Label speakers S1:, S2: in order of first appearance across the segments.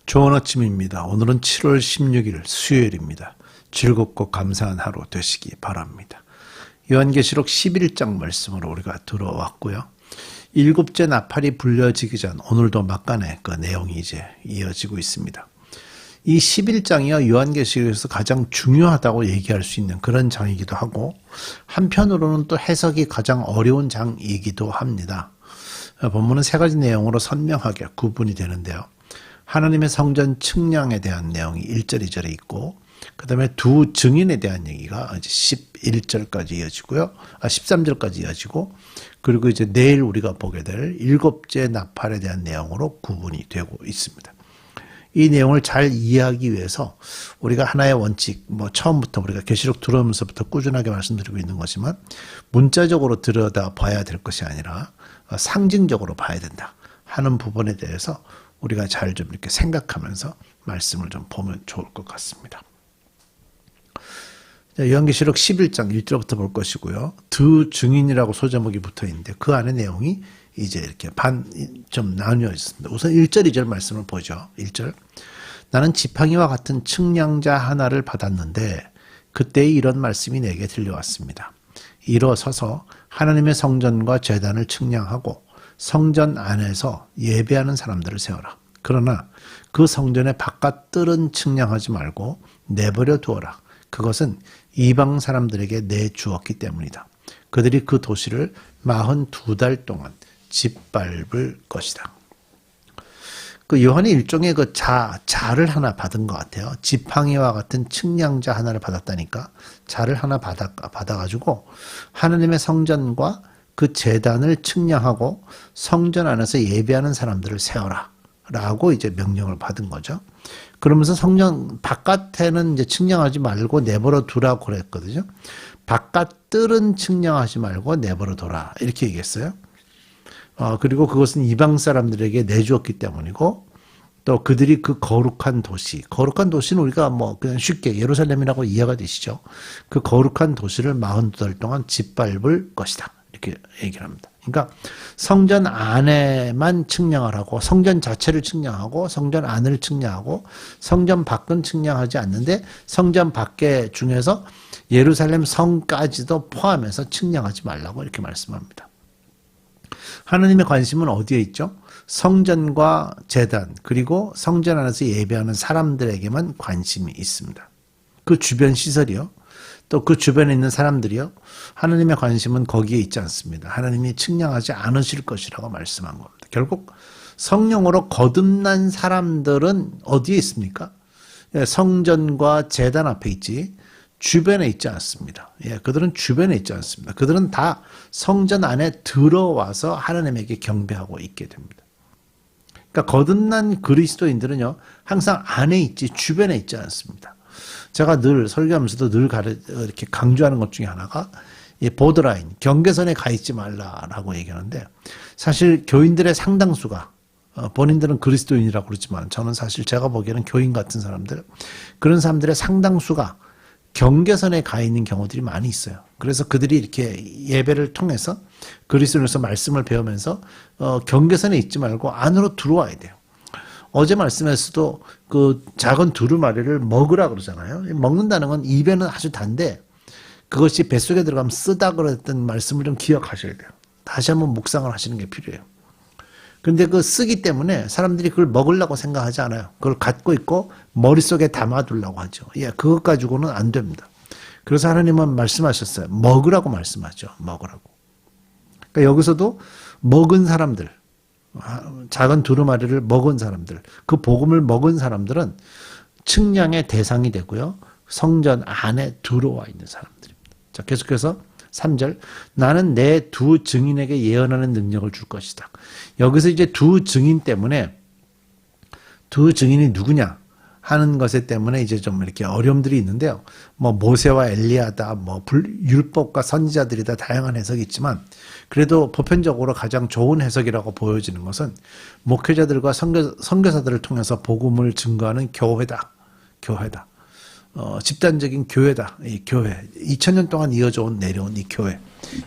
S1: 좋은 아침입니다. 오늘은 7월 16일 수요일입니다. 즐겁고 감사한 하루 되시기 바랍니다. 요한계시록 11장 말씀으로 우리가 들어왔고요. 일곱째 나팔이 불려지기 전 오늘도 막간의 그 내용이 이제 이어지고 있습니다. 이 11장이요, 요한계시록에서 가장 중요하다고 얘기할 수 있는 그런 장이기도 하고, 한편으로는 또 해석이 가장 어려운 장이기도 합니다. 본문은 세 가지 내용으로 선명하게 구분이 되는데요. 하나님의 성전 측량에 대한 내용이 1절, 2절에 있고, 그 다음에 두 증인에 대한 얘기가 이제 11절까지 이어지고요. 13절까지 이어지고, 그리고 이제 내일 우리가 보게 될 일곱째 나팔에 대한 내용으로 구분이 되고 있습니다. 이 내용을 잘 이해하기 위해서 우리가 하나의 원칙, 처음부터 우리가 계시록 들어오면서부터 꾸준하게 말씀드리고 있는 거지만, 문자적으로 들여다 봐야 될 것이 아니라 상징적으로 봐야 된다 하는 부분에 대해서 우리가 잘 좀 이렇게 생각하면서 말씀을 좀 보면 좋을 것 같습니다. 요한계시록 11장 1절부터 볼 것이고요. 두 증인이라고 소제목이 붙어 있는데 그 안에 내용이 이제 이렇게 좀 나뉘어 있습니다. 우선 1절, 2절 말씀을 보죠. 1절. 나는 지팡이와 같은 측량자 하나를 받았는데 그때 이런 말씀이 내게 들려왔습니다. 일어서서 하나님의 성전과 제단을 측량하고 성전 안에서 예배하는 사람들을 세워라. 그러나 그 성전의 바깥 뜰은 측량하지 말고 내버려 두어라. 그것은 이방 사람들에게 내주었기 때문이다. 그들이 그 도시를 42달 동안 짓밟을 것이다. 그 요한이 일종의 그 자를 하나 받은 것 같아요. 지팡이와 같은 측량자 하나를 받았다니까 자를 하나 받아가지고 하나님의 성전과 그 제단을 측량하고 성전 안에서 예배하는 사람들을 세워라 라고 이제 명령을 받은 거죠. 그러면서 성전 바깥에는 이제 측량하지 말고 내버려 두라고 그랬거든요. 바깥 뜰은 측량하지 말고 내버려 둬라 이렇게 얘기했어요. 그리고 그것은 이방 사람들에게 내주었기 때문이고, 또 그들이 그 거룩한 도시는 우리가 그냥 쉽게 예루살렘이라고 이해가 되시죠. 그 거룩한 도시를 42달 동안 짓밟을 것이다. 이렇게 얘기를 합니다. 그러니까 성전 안에만 측량을 하고, 성전 자체를 측량하고, 성전 안을 측량하고, 성전 밖은 측량하지 않는데, 성전 밖에 중에서 예루살렘 성까지도 포함해서 측량하지 말라고 이렇게 말씀합니다. 하나님의 관심은 어디에 있죠? 성전과 제단, 그리고 성전 안에서 예배하는 사람들에게만 관심이 있습니다. 그 주변 시설이요. 또 그 주변에 있는 사람들이요. 하나님의 관심은 거기에 있지 않습니다. 하나님이 측량하지 않으실 것이라고 말씀한 겁니다. 결국 성령으로 거듭난 사람들은 어디에 있습니까? 성전과 제단 앞에 있지 주변에 있지 않습니다. 그들은 주변에 있지 않습니다. 그들은 다 성전 안에 들어와서 하나님에게 경배하고 있게 됩니다. 그러니까 거듭난 그리스도인들은요, 항상 안에 있지 주변에 있지 않습니다. 제가 늘 설교하면서도 늘 이렇게 강조하는 것 중에 하나가 이 보드라인, 경계선에 가 있지 말라라고 얘기하는데, 사실 교인들의 상당수가 본인들은 그리스도인이라고 그러지만 저는 사실 제가 보기에는 교인 같은 사람들, 그런 사람들의 상당수가 경계선에 가 있는 경우들이 많이 있어요. 그래서 그들이 이렇게 예배를 통해서 그리스도인으로서 말씀을 배우면서 경계선에 있지 말고 안으로 들어와야 돼요. 어제 말씀에서도 그 작은 두루마리를 먹으라 그러잖아요. 먹는다는 건 입에는 아주 단데 그것이 뱃속에 들어가면 쓰다 그랬던 말씀을 좀 기억하셔야 돼요. 다시 한번 묵상을 하시는 게 필요해요. 근데 그 쓰기 때문에 사람들이 그걸 먹으려고 생각하지 않아요. 그걸 갖고 있고 머릿속에 담아두려고 하죠. 그것 가지고는 안 됩니다. 그래서 하나님은 말씀하셨어요. 먹으라고 말씀하죠. 먹으라고. 그러니까 여기서도 먹은 사람들, 작은 두루마리를 먹은 사람들, 그 복음을 먹은 사람들은 측량의 대상이 되고요. 성전 안에 들어와 있는 사람들입니다. 자, 계속해서 3절. 나는 내 두 증인에게 예언하는 능력을 줄 것이다. 여기서 이제 두 증인 때문에 두 증인이 누구냐 하는 것에 때문에 이제 좀 이렇게 어려움들이 있는데요. 모세와 엘리야다, 율법과 선지자들이다, 다양한 해석이 있지만 그래도 보편적으로 가장 좋은 해석이라고 보여지는 것은 목회자들과 선교사들을 통해서 복음을 증거하는 교회다. 집단적인 교회다. 이 교회. 2000년 동안 이어져 온 내려온 이 교회.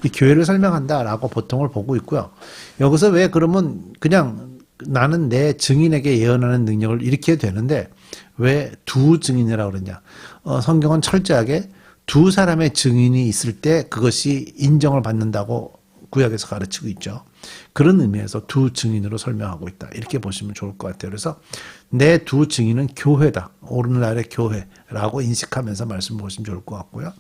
S1: 이 교회를 설명한다라고 보통을 보고 있고요. 여기서 왜 그러면 그냥 나는 내 증인에게 예언하는 능력을 이렇게 되는데 왜 두 증인이라고 그러냐. 성경은 철저하게 두 사람의 증인이 있을 때 그것이 인정을 받는다고 구약에서 가르치고 있죠. 그런 의미에서 두 증인으로 설명하고 있다. 이렇게 보시면 좋을 것 같아요. 그래서 내 두 증인은 교회다. 오늘날의 교회라고 인식하면서 말씀 보시면 좋을 것 같고요.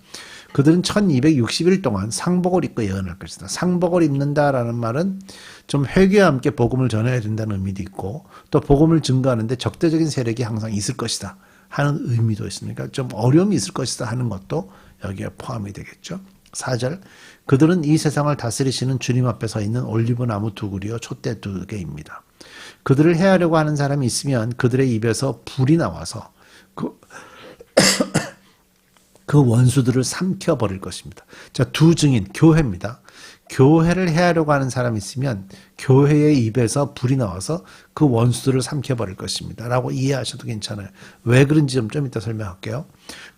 S1: 그들은 1260일 동안 상복을 입고 예언할 것이다. 상복을 입는다라는 말은 좀 회개와 함께 복음을 전해야 된다는 의미도 있고 또 복음을 증거하는데 적대적인 세력이 항상 있을 것이다 하는 의미도 있으니까 좀 어려움이 있을 것이다 하는 것도 여기에 포함이 되겠죠. 4절 그들은 이 세상을 다스리시는 주님 앞에 서 있는 올리브나무 두 그루요 촛대 두 개입니다. 그들을 해하려고 하는 사람이 있으면 그들의 입에서 불이 나와서 그 원수들을 삼켜버릴 것입니다. 자, 두 증인, 교회입니다. 교회를 해하려고 하는 사람이 있으면 교회의 입에서 불이 나와서 그 원수들을 삼켜버릴 것입니다. 라고 이해하셔도 괜찮아요. 왜 그런지 좀 이따 설명할게요.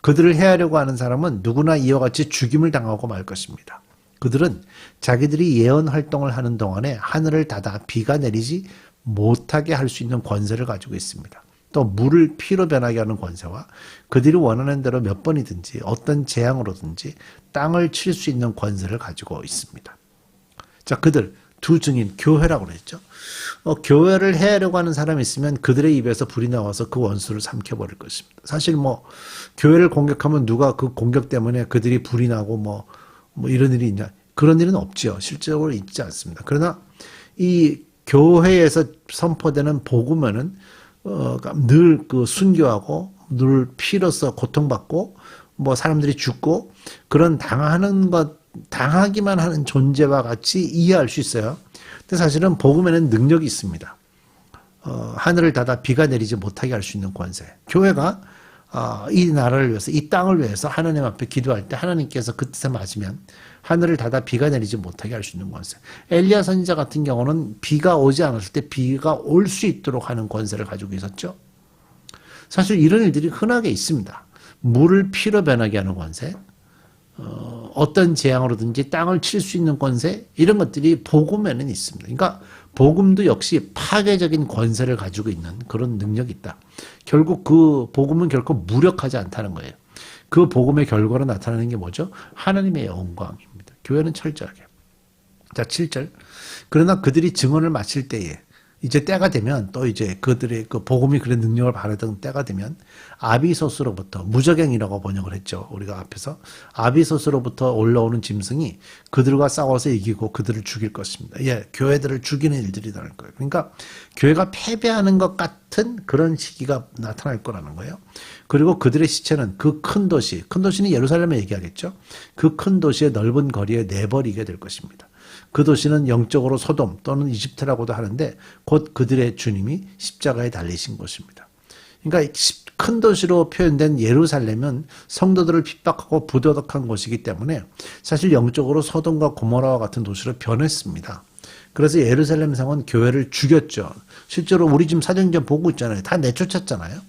S1: 그들을 해하려고 하는 사람은 누구나 이와 같이 죽임을 당하고 말 것입니다. 그들은 자기들이 예언 활동을 하는 동안에 하늘을 닫아 비가 내리지 못하게 할 수 있는 권세를 가지고 있습니다. 또 물을 피로 변하게 하는 권세와 그들이 원하는 대로 몇 번이든지 어떤 재앙으로든지 땅을 칠 수 있는 권세를 가지고 있습니다. 자, 그들 두 증인 교회라고 그랬죠. 교회를 해하려고 하는 사람이 있으면 그들의 입에서 불이 나와서 그 원수를 삼켜버릴 것입니다. 사실 교회를 공격하면 누가 그 공격 때문에 그들이 불이 나고 뭐 이런 일이 있냐. 그런 일은 없지요. 실제적으로 있지 않습니다. 그러나 이 교회에서 선포되는 복음은 늘 그 순교하고 늘 피로써 고통받고 사람들이 죽고 그런 당하기만 하는 존재와 같이 이해할 수 있어요. 근데 사실은 복음에는 능력이 있습니다. 하늘을 닫아 비가 내리지 못하게 할 수 있는 권세. 교회가 이 나라를 위해서 이 땅을 위해서 하나님 앞에 기도할 때 하나님께서 그 뜻에 맞으면 하늘을 닫아 비가 내리지 못하게 할 수 있는 권세. 엘리야 선지자 같은 경우는 비가 오지 않았을 때 비가 올 수 있도록 하는 권세를 가지고 있었죠. 사실 이런 일들이 흔하게 있습니다. 물을 피로 변하게 하는 권세, 어떤 재앙으로든지 땅을 칠 수 있는 권세, 이런 것들이 복음에는 있습니다. 그러니까 복음도 역시 파괴적인 권세를 가지고 있는 그런 능력이 있다. 결국 그 복음은 결코 무력하지 않다는 거예요. 그 복음의 결과로 나타나는 게 뭐죠? 하나님의 영광입니다. 교회는 철저하게. 자, 7절. 그러나 그들이 증언을 마칠 때에 이제 때가 되면 또 이제 그들의 그 복음이 그런 능력을 발휘하던 때가 되면 아비소스로부터 무저갱이라고 번역을 했죠. 우리가 앞에서 아비소스로부터 올라오는 짐승이 그들과 싸워서 이기고 그들을 죽일 것입니다. 예, 교회들을 죽이는 일들이 나올 거예요. 그러니까 교회가 패배하는 것 같은 그런 시기가 나타날 거라는 거예요. 그리고 그들의 시체는 그 큰 도시, 큰 도시는 예루살렘을 얘기하겠죠. 그 큰 도시의 넓은 거리에 내버리게 될 것입니다. 그 도시는 영적으로 소돔 또는 이집트라고도 하는데 곧 그들의 주님이 십자가에 달리신 곳입니다. 그러니까 큰 도시로 표현된 예루살렘은 성도들을 핍박하고 부도덕한 곳이기 때문에 사실 영적으로 소돔과 고모라와 같은 도시로 변했습니다. 그래서 예루살렘 성은 교회를 죽였죠. 실제로 우리 지금 사정전 보고 있잖아요. 다 내쫓았잖아요.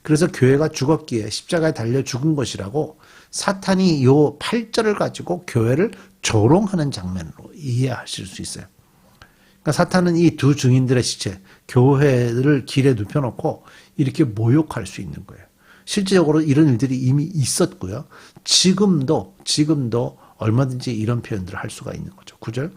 S1: 그래서 교회가 죽었기에 십자가에 달려 죽은 것이라고 사탄이 요 8절을 가지고 교회를 조롱하는 장면으로 이해하실 수 있어요. 그러니까 사탄은 이 두 증인들의 시체, 교회를 길에 눕혀놓고 이렇게 모욕할 수 있는 거예요. 실제적으로 이런 일들이 이미 있었고요. 지금도 얼마든지 이런 표현들을 할 수가 있는 거죠. 9절.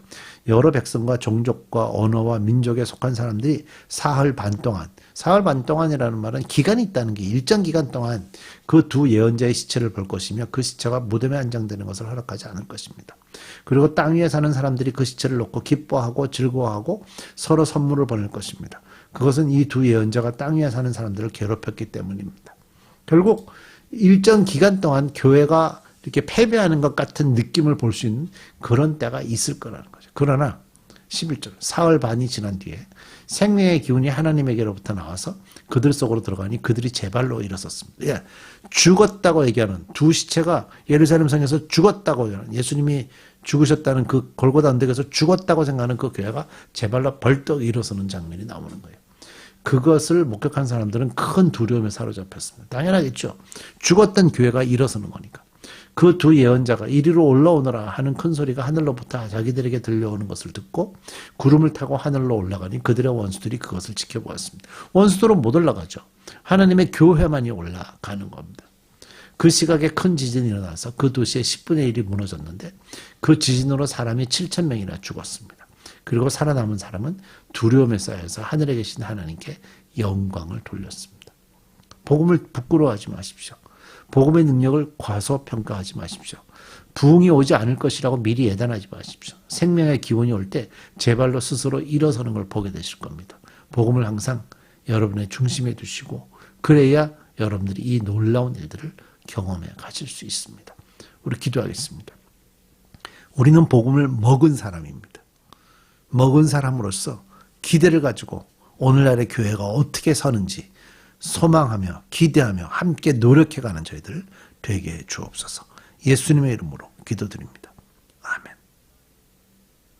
S1: 여러 백성과 종족과 언어와 민족에 속한 사람들이 사흘 반 동안이라는 말은 기간이 있다는 게 일정 기간 동안 그 두 예언자의 시체를 볼 것이며 그 시체가 무덤에 안장되는 것을 허락하지 않을 것입니다. 그리고 땅 위에 사는 사람들이 그 시체를 놓고 기뻐하고 즐거워하고 서로 선물을 보낼 것입니다. 그것은 이 두 예언자가 땅 위에 사는 사람들을 괴롭혔기 때문입니다. 결국 일정 기간 동안 교회가 이렇게 패배하는 것 같은 느낌을 볼 수 있는 그런 때가 있을 거라는 거죠. 그러나 11절 사흘 반이 지난 뒤에 생명의 기운이 하나님에게로부터 나와서 그들 속으로 들어가니 그들이 제 발로 일어섰습니다. 예, 죽었다고 얘기하는 두 시체가 예루살렘 성에서 죽었다고 얘기하는 예수님이 죽으셨다는 그 골고다 언덕에서 죽었다고 생각하는 그 교회가 제 발로 벌떡 일어서는 장면이 나오는 거예요. 그것을 목격한 사람들은 큰 두려움에 사로잡혔습니다. 당연하겠죠. 죽었던 교회가 일어서는 거니까. 그 두 예언자가 이리로 올라오너라 하는 큰 소리가 하늘로부터 자기들에게 들려오는 것을 듣고 구름을 타고 하늘로 올라가니 그들의 원수들이 그것을 지켜보았습니다. 원수들은 못 올라가죠. 하나님의 교회만이 올라가는 겁니다. 그 시각에 큰 지진이 일어나서 그 도시의 10분의 1이 무너졌는데 그 지진으로 사람이 7천 명이나 죽었습니다. 그리고 살아남은 사람은 두려움에 쌓여서 하늘에 계신 하나님께 영광을 돌렸습니다. 복음을 부끄러워하지 마십시오. 복음의 능력을 과소평가하지 마십시오. 부흥이 오지 않을 것이라고 미리 예단하지 마십시오. 생명의 기운이 올 때 제 발로 스스로 일어서는 걸 보게 되실 겁니다. 복음을 항상 여러분의 중심에 두시고 그래야 여러분들이 이 놀라운 일들을 경험해 가실 수 있습니다. 우리 기도하겠습니다. 우리는 복음을 먹은 사람입니다. 먹은 사람으로서 기대를 가지고 오늘날의 교회가 어떻게 서는지 소망하며 기대하며 함께 노력해가는 저희들 되게 해 주옵소서. 예수님의 이름으로 기도드립니다.